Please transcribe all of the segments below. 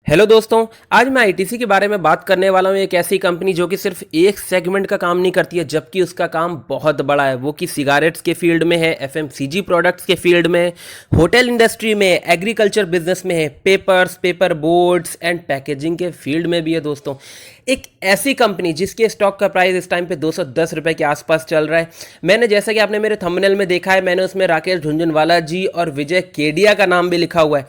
Hello दोस्तों। आज मैं आईटीसी के बारे में बात करने वाला हूँ। एक ऐसी कंपनी जो कि सिर्फ एक सेगमेंट का काम नहीं करती है, जबकि उसका काम बहुत बड़ा है। वो कि सिगारेट्स के फील्ड में है, एफएमसीजी प्रोडक्ट्स के फील्ड में, होटल इंडस्ट्री में, एग्रीकल्चर बिजनेस में है, papers, paper boards and packaging के फील्ड में भी है। दोस्तों, एक ऐसी कंपनी जिसके स्टॉक का प्राइस इस टाइम पे 210 रुपए के आसपास चल रहा है। मैंने, जैसा कि आपने मेरे थंबनेल में देखा है, मैंने उसमें राकेश झुनझुनवाला जी और विजय केडिया का नाम भी लिखा हुआ है।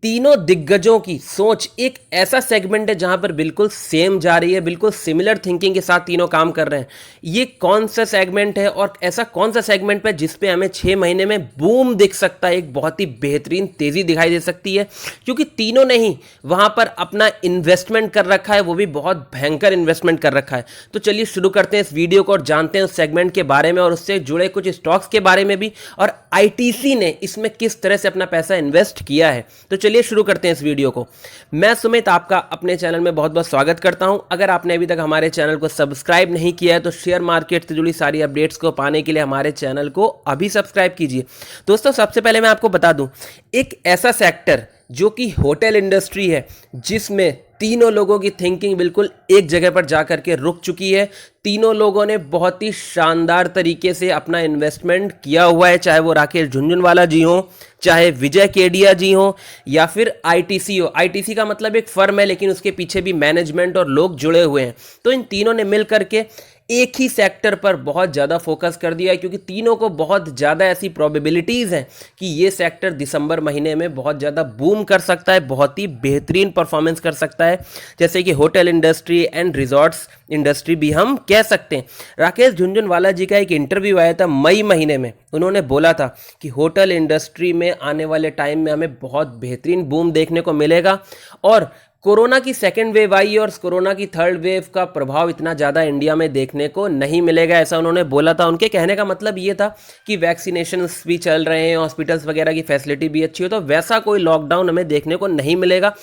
तीनों दिग्गजों की सोच एक ऐसा सेगमेंट है जहां पर बिल्कुल सेम जा रही है, बिल्कुल सिमिलर थिंकिंग के साथ तीनों काम कर रहे हैं। ये कौन सा सेगमेंट है और ऐसा कौन सा सेगमेंट है जिस पे हमें 6 महीने में बूम दिख सकता है, एक बहुत ही बेहतरीन तेजी दिखाई दे सकती है, क्योंकि तीनों ने ही वहां पर अपना इन्वेस्टमेंट कर रखा है, वो भी बहुत भयंकर इन्वेस्टमेंट कर रखा है। तो चलिए शुरू करते हैं इस वीडियो को और जानते हैं उस सेगमेंट के बारे में और उससे जुड़े कुछ स्टॉक्स के बारे में भी, और आईटीसी ने इसमें किस तरह से अपना पैसा इन्वेस्ट किया है। तो चलिए शुरू करते हैं इस वीडियो को। मैं सुमित आपका अपने चैनल में बहुत बहुत स्वागत करता हूं। अगर आपने अभी तक हमारे चैनल को सब्सक्राइब नहीं किया है तो शेयर मार्केट से जुड़ी सारी अपडेट्स को पाने के लिए हमारे चैनल को अभी सब्सक्राइब कीजिए। दोस्तों, सबसे पहले मैं आपको बता दूं, एक ऐसा सेक्टर जो कि होटल इंडस्ट्री है, जिसमें तीनों लोगों की थिंकिंग बिल्कुल एक जगह पर जाकर के रुक चुकी है। तीनों लोगों ने बहुत ही शानदार तरीके से अपना इन्वेस्टमेंट किया हुआ है, चाहे वो राकेश झुनझुनवाला जी हो, चाहे विजय केडिया जी हो, या फिर आईटीसी हो। आईटीसी का मतलब एक फर्म है, लेकिन उसके पीछे भी मैनेजमेंट और लोग जुड़े हुए हैं। तो इन तीनों ने मिल करके एक ही सेक्टर पर बहुत ज़्यादा फोकस कर दिया है, क्योंकि तीनों को बहुत ज़्यादा ऐसी प्रोबेबिलिटीज़ हैं कि ये सेक्टर दिसंबर महीने में बहुत ज़्यादा बूम कर सकता है, बहुत ही बेहतरीन परफॉर्मेंस कर सकता है, जैसे कि hotel industry and resorts industry भी हम कह सकते हैं। राकेश झुनझुनवाला जी का एक इंटरव्यू आया था मई महीने में। उन्होंने बोला था कि होटल इंडस्ट्री में आने वाले टाइम में हमें बहुत बेहतरीन बूम देखने को मिलेगा, और कोरोना की सेकेंड वेव आई और कोरोना की थर्ड वेव का प्रभाव इतना ज़्यादा इंडिया में देखने को नहीं मिलेगा, ऐसा उन्होंने बोला था। उनके कहने का मतलब ये था कि वैक्सीनेशंस भी चल रहे हैं, हॉस्पिटल्स वगैरह की फैसिलिटी भी अच्छी हो, तो वैसा कोई लॉकडाउन हमें देखने को नहीं मिलेगा।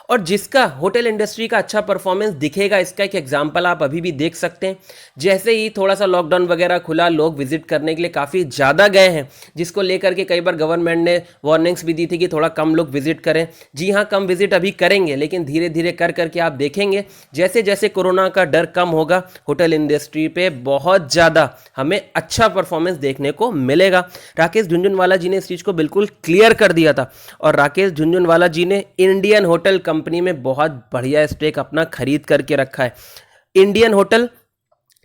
और जिसका होटल इंडस्ट्री का अच्छा परफॉर्मेंस दिखेगा, इसका एक एग्जांपल आप अभी भी देख सकते हैं। जैसे ही थोड़ा सा लॉकडाउन वगैरह खुला, लोग विजिट करने के लिए काफ़ी ज़्यादा गए हैं, जिसको लेकर के कई बार गवर्नमेंट ने वार्निंग्स भी दी थी कि थोड़ा कम लोग विजिट करें। जी हाँ, कम विजिट अभी करेंगे, लेकिन धीरे धीरे कर करके आप देखेंगे जैसे जैसे कोरोना का डर कम होगा, होटल इंडस्ट्री पे बहुत ज़्यादा हमें अच्छा परफॉर्मेंस देखने को मिलेगा। राकेश झुनझुनवाला जी ने इस चीज़ को बिल्कुल क्लियर कर दिया था, और राकेश झुनझुनवाला जी ने इंडियन होटल कंपनी में बहुत बढ़िया स्टेक अपना खरीद करके रखा है। इंडियन होटल,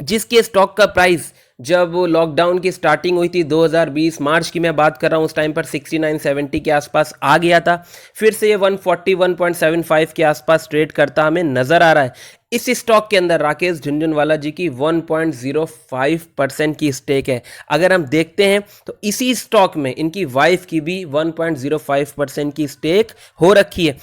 जिसके स्टॉक का प्राइस जब लॉकडाउन की स्टार्टिंग हुई थी 2020 मार्च की मैं बात कर रहा हूँ, उस टाइम पर 69-70 के आसपास आ गया था। फिर से ये 141.75 के आसपास ट्रेड करता हमें नजर आ रहा है। इस स्टॉक के अंदर राकेश झुनझुनवाला जी की 1.05% की स्टेक है। अगर हम देखते हैं तो इसी स्टॉक में इनकी वाइफ की भी 1.05% की स्टेक हो रखी है।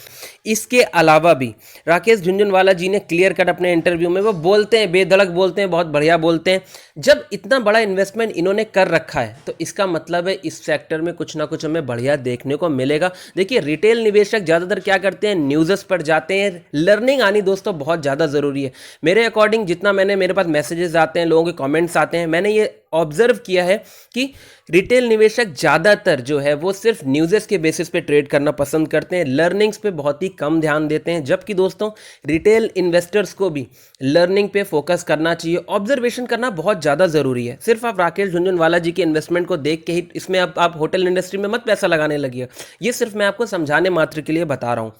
इसके अलावा भी राकेश झुनझुनवाला जी ने क्लियर कट अपने इंटरव्यू में वो बोलते हैं, बेधड़क बोलते हैं, बहुत बढ़िया बोलते हैं, जब इतना बड़ा इन्वेस्टमेंट इन्होंने कर रखा है तो इसका मतलब है इस सेक्टर में कुछ ना कुछ हमें बढ़िया देखने को मिलेगा। देखिए, रिटेल निवेशक ज़्यादातर क्या करते हैं, न्यूज़ पर जाते हैं। लर्निंग आनी दोस्तों बहुत ज़्यादा ज़रूरी है। मेरे अकॉर्डिंग, जितना मेरे पास मैसेजेस आते हैं, लोगों के कमेंट्स आते हैं, मैंने ये ऑब्जर्व किया है कि रिटेल निवेशक ज़्यादातर जो है वो सिर्फ न्यूज़ के बेसिस पे ट्रेड करना पसंद करते हैं, लर्निंग्स पे बहुत ही कम ध्यान देते हैं। जबकि दोस्तों, रिटेल इन्वेस्टर्स को भी लर्निंग पे फोकस करना चाहिए, ऑब्जर्वेशन करना बहुत ज़्यादा ज़रूरी है। सिर्फ आप राकेश झुनझुनवाला जी के इन्वेस्टमेंट को देख के ही इसमें आप होटल इंडस्ट्री में मत पैसा लगाने लगिए। ये सिर्फ मैं आपको समझाने मात्र के लिए बता रहा हूँ।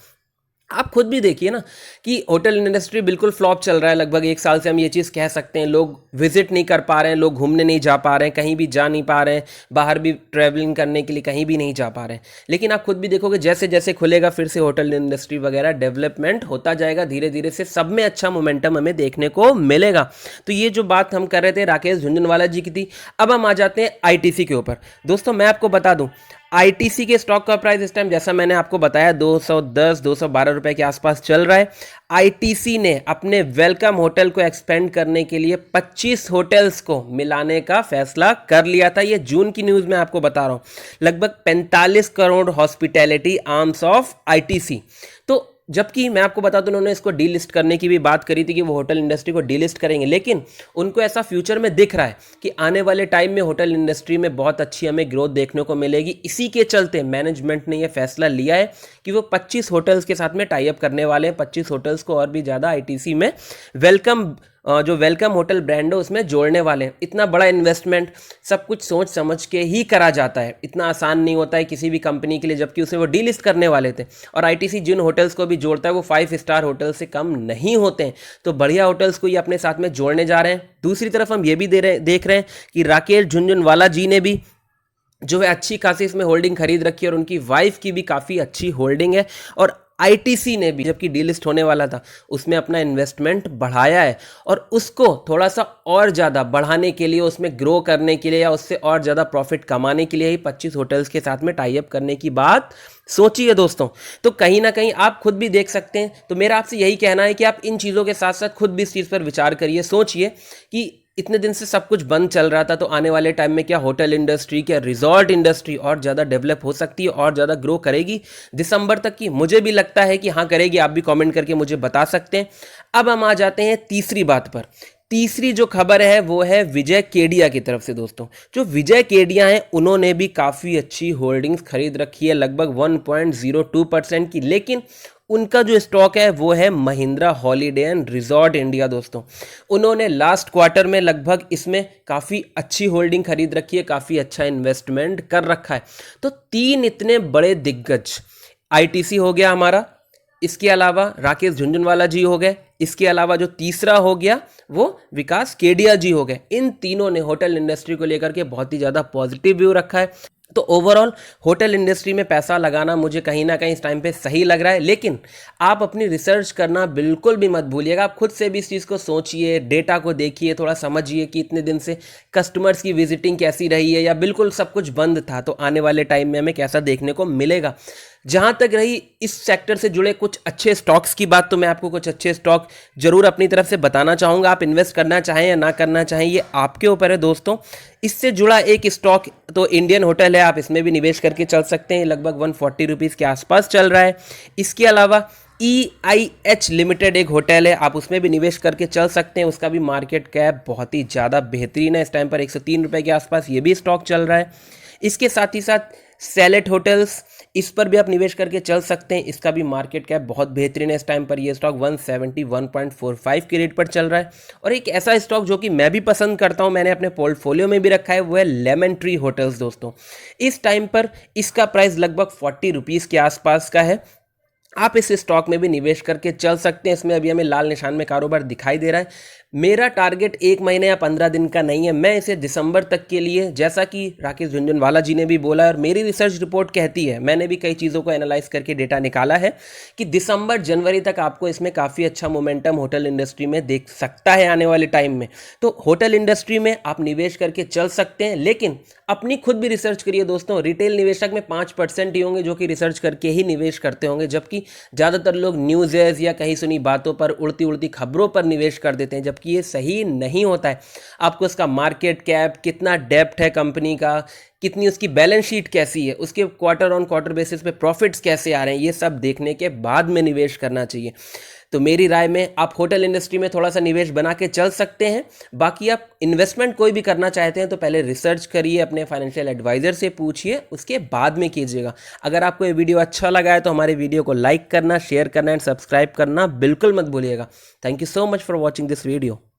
आप खुद भी देखिए ना कि होटल इंडस्ट्री बिल्कुल फ्लॉप चल रहा है। लगभग 1 साल से हम ये चीज़ कह सकते हैं। लोग विजिट नहीं कर पा रहे हैं, लोग घूमने नहीं जा पा रहे हैं, कहीं भी जा नहीं पा रहे हैं, बाहर भी ट्रैवलिंग करने के लिए कहीं भी नहीं जा पा रहे हैं। लेकिन आप खुद भी देखोगे, जैसे जैसे खुलेगा फिर से होटल इंडस्ट्री वगैरह डेवलपमेंट होता जाएगा, धीरे धीरे से सब में अच्छा मोमेंटम हमें देखने को मिलेगा। तो ये जो बात हम कर रहे थे राकेश झुनझुनवाला जी की थी। अब हम आ जाते हैं आईटीसी के ऊपर। दोस्तों, मैं आपको बता दूं, आईटीसी के स्टॉक का प्राइस इस टाइम, जैसा मैंने आपको बताया, 210-212 रुपए के आसपास चल रहा है। आईटीसी ने अपने वेलकम होटल को एक्सपेंड करने के लिए 25 होटल्स को मिलाने का फैसला कर लिया था। ये जून की न्यूज़ मैं आपको बता रहा हूँ। लगभग 45 crore hospitality arms of ITC. तो जबकि मैं आपको बता दूं, उन्होंने इसको डीलिस्ट करने की भी बात करी थी कि वो होटल इंडस्ट्री को डीलिस्ट करेंगे, लेकिन उनको ऐसा फ्यूचर में दिख रहा है कि आने वाले टाइम में होटल इंडस्ट्री में बहुत अच्छी हमें ग्रोथ देखने को मिलेगी। इसी के चलते मैनेजमेंट ने यह फैसला लिया है कि वो 25 होटल्स के साथ में टाई अप करने वाले हैं, 25 होटल्स को और भी ज़्यादा आईटीसी में वेलकम जो वेलकम होटल ब्रांड है उसमें जोड़ने वाले हैं। इतना बड़ा इन्वेस्टमेंट सब कुछ सोच समझ के ही करा जाता है, इतना आसान नहीं होता है किसी भी कंपनी के लिए, जबकि उसे वो डीलिस्ट करने वाले थे। और आईटीसी जिन होटल्स को भी जोड़ता है वो 5 स्टार होटल से कम नहीं होते हैं, तो बढ़िया होटल्स को ये अपने साथ में जोड़ने जा रहे हैं। दूसरी तरफ हम ये भी देख रहे हैं कि राकेश झुनझुनवाला जी ने भी जो है अच्छी खासी इसमें होल्डिंग खरीद रखी है, और उनकी वाइफ की भी काफ़ी अच्छी होल्डिंग है। और आईटीसी ने भी, जबकि डीलिस्ट होने वाला था, उसमें अपना इन्वेस्टमेंट बढ़ाया है, और उसको थोड़ा सा और ज़्यादा बढ़ाने के लिए, उसमें ग्रो करने के लिए या उससे और ज़्यादा प्रॉफिट कमाने के लिए ही 25 होटल्स के साथ में टाई अप करने की बात सोची है दोस्तों। तो कहीं ना कहीं आप खुद भी देख सकते हैं। तो मेरा आपसे यही कहना है कि आप इन चीज़ों के साथ साथ खुद भी इस चीज़ पर विचार करिए, सोचिए कि इतने दिन से सब कुछ बंद चल रहा था, तो आने वाले टाइम में क्या होटल इंडस्ट्री, क्या रिजॉर्ट इंडस्ट्री और ज़्यादा डेवलप हो सकती है और ज़्यादा ग्रो करेगी दिसंबर तक की? मुझे भी लगता है कि हाँ करेगी, आप भी कमेंट करके मुझे बता सकते हैं। अब हम आ जाते हैं तीसरी बात पर। तीसरी जो खबर है वो है विजय केडिया की तरफ से दोस्तों। जो विजय केडिया हैं उन्होंने भी काफ़ी अच्छी होल्डिंग्स खरीद रखी है, लगभग 1.02% की, लेकिन उनका जो स्टॉक है वो है Mahindra holiday and resort India दोस्तों। उन्होंने लास्ट क्वार्टर में लगभग इसमें काफ़ी अच्छी होल्डिंग खरीद रखी है, काफ़ी अच्छा इन्वेस्टमेंट कर रखा है। तो 3 इतने बड़े दिग्गज, आईटीसी हो गया हमारा, इसके अलावा राकेश झुनझुनवाला जी हो गए, इसके अलावा जो तीसरा हो गया वो विकास केडिया जी हो गए, इन तीनों ने होटल इंडस्ट्री को लेकर के बहुत ही ज़्यादा पॉजिटिव व्यू रखा है। तो ओवरऑल होटल इंडस्ट्री में पैसा लगाना मुझे कहीं ना कहीं इस टाइम पे सही लग रहा है, लेकिन आप अपनी रिसर्च करना बिल्कुल भी मत भूलिएगा। आप खुद से भी इस चीज़ को सोचिए, डेटा को देखिए, थोड़ा समझिए कि इतने दिन से कस्टमर्स की विजिटिंग कैसी रही है, या बिल्कुल सब कुछ बंद था, तो आने वाले टाइम में हमें कैसा देखने को मिलेगा। जहाँ तक रही इस सेक्टर से जुड़े कुछ अच्छे स्टॉक्स की बात, तो मैं आपको कुछ अच्छे स्टॉक जरूर अपनी तरफ से बताना चाहूँगा। आप इन्वेस्ट करना चाहें या ना करना चाहें ये आपके ऊपर है दोस्तों। इससे जुड़ा एक स्टॉक तो इंडियन होटल है, आप इसमें भी निवेश करके चल सकते हैं, लगभग 140 रुपीज़ के आसपास चल रहा है। इसके अलावा EIH लिमिटेड एक होटल है, आप उसमें भी निवेश करके चल सकते हैं, उसका भी मार्केट कैप बहुत ही ज़्यादा बेहतरीन है, इस टाइम पर 103 रुपये के आसपास ये भी स्टॉक चल रहा है। इसके साथ ही साथ सैलेट होटल्स, इस पर भी आप निवेश करके चल सकते हैं, इसका भी मार्केट कैप बहुत बेहतरीन है, इस टाइम पर ये स्टॉक 171.45 के रेट पर चल रहा है। और एक ऐसा स्टॉक जो कि मैं भी पसंद करता हूं, मैंने अपने पोर्टफोलियो में भी रखा है, वो है लेमन ट्री होटल्स दोस्तों। इस टाइम पर इसका प्राइस लगभग 40 रुपीज़ के आसपास का है, आप इस स्टॉक में भी निवेश करके चल सकते हैं। इसमें अभी हमें लाल निशान में कारोबार दिखाई दे रहा है। मेरा टारगेट 1 महीने या 15 दिन का नहीं है, मैं इसे दिसंबर तक के लिए, जैसा कि राकेश झुनझुनवाला जी ने भी बोला और मेरी रिसर्च रिपोर्ट कहती है, मैंने भी कई चीज़ों को एनालाइज करके डेटा निकाला है कि दिसंबर जनवरी तक आपको इसमें काफ़ी अच्छा मोमेंटम होटल इंडस्ट्री में देख सकता है आने वाले टाइम में। तो होटल इंडस्ट्री में आप निवेश करके चल सकते हैं, लेकिन अपनी खुद भी रिसर्च करिए दोस्तों। रिटेल निवेशक में 5% ही होंगे जो कि रिसर्च करके ही निवेश करते होंगे, जबकि ज़्यादातर लोग न्यूज़ या कहीं सुनी बातों पर, उड़ती उड़ती खबरों पर निवेश कर देते हैं, जबकि ये सही नहीं होता है। आपको इसका मार्केट कैप, कितना डेप्थ है कंपनी का, कितनी उसकी बैलेंस शीट कैसी है, उसके क्वार्टर ऑन क्वार्टर बेसिस पे प्रॉफिट्स कैसे आ रहे हैं, ये सब देखने के बाद में निवेश करना चाहिए। तो मेरी राय में आप होटल इंडस्ट्री में थोड़ा सा निवेश बना के चल सकते हैं। बाकी आप इन्वेस्टमेंट कोई भी करना चाहते हैं तो पहले रिसर्च करिए, अपने फाइनेंशियल एडवाइजर से पूछिए, उसके बाद में कीजिएगा। अगर आपको ये वीडियो अच्छा लगा है तो हमारे वीडियो को लाइक करना, शेयर करना एंड सब्सक्राइब करना बिल्कुल मत भूलिएगा। Thank you so much for watching this video.